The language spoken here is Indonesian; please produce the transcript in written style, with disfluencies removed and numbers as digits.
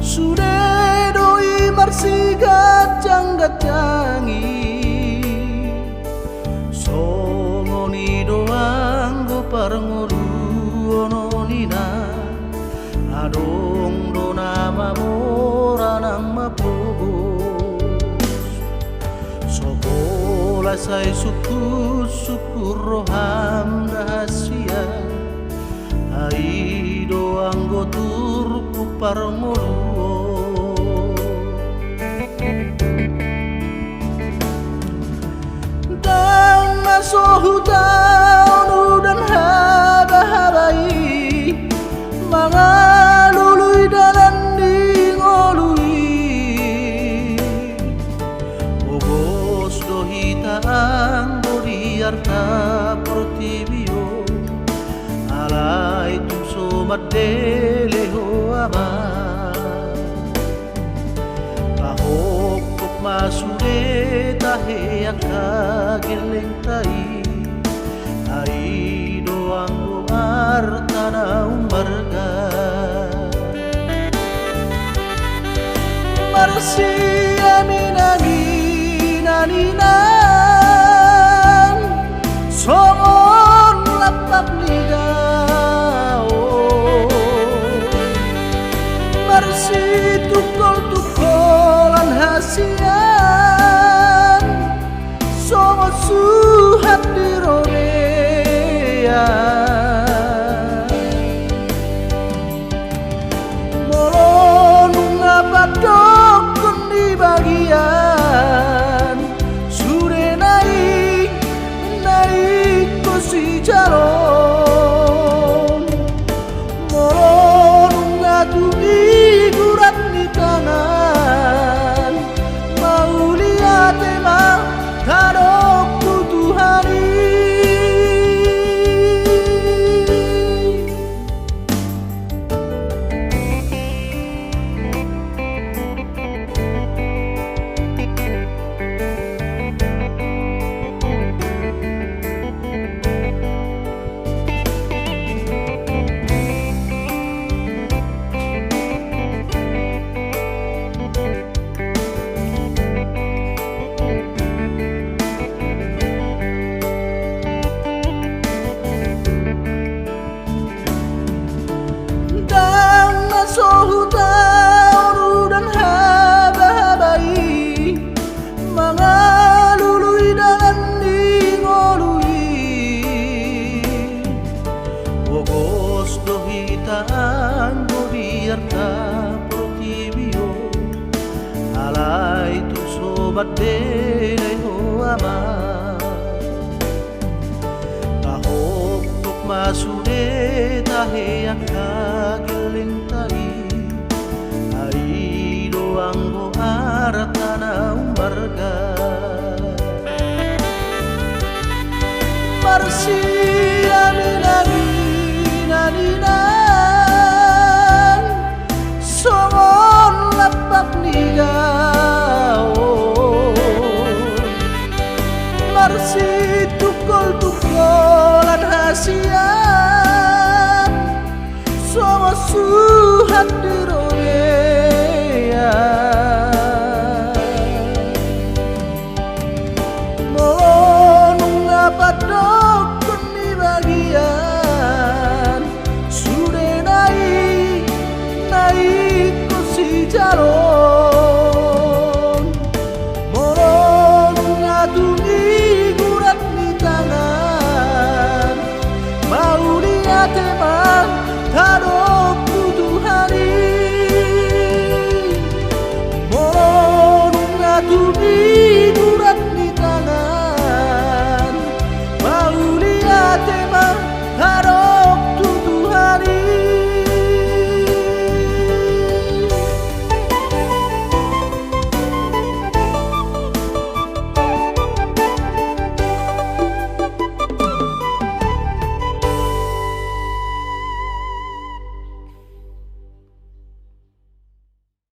Sudah doi marsigat janggat-jangi songoni doang go parngolu ono nina adong do nama moranang mapobos sobola say syukur roham rahasia ai doang go turku parngolu sohutau dan haba-habai mga luluy dalan di ngoluy bogos dohitaang bodiarta portibio alay tumso maddeleho ama kahokok masude tahe akageleng tai ai doang artana umbarga marsi aminaninan songon lapak ligao marsi tukol-tukolan hasian songo suhat dirorea molon ngapadok di bagian sure naik kursi calon molon ngatugi gurat di tangan mau lihat emang tadok kutuhani sohutau dan haba-habai mga luluy dalan di ngoluy bogos dohitaan bodiarta portibio alay tumso maddeleho ama kahokok masude tahe akageleng tai ai doang go artana umbarga marsi aminaninan songon lapak ligao marsi tukol-tukolan hasian songo suhat dirorea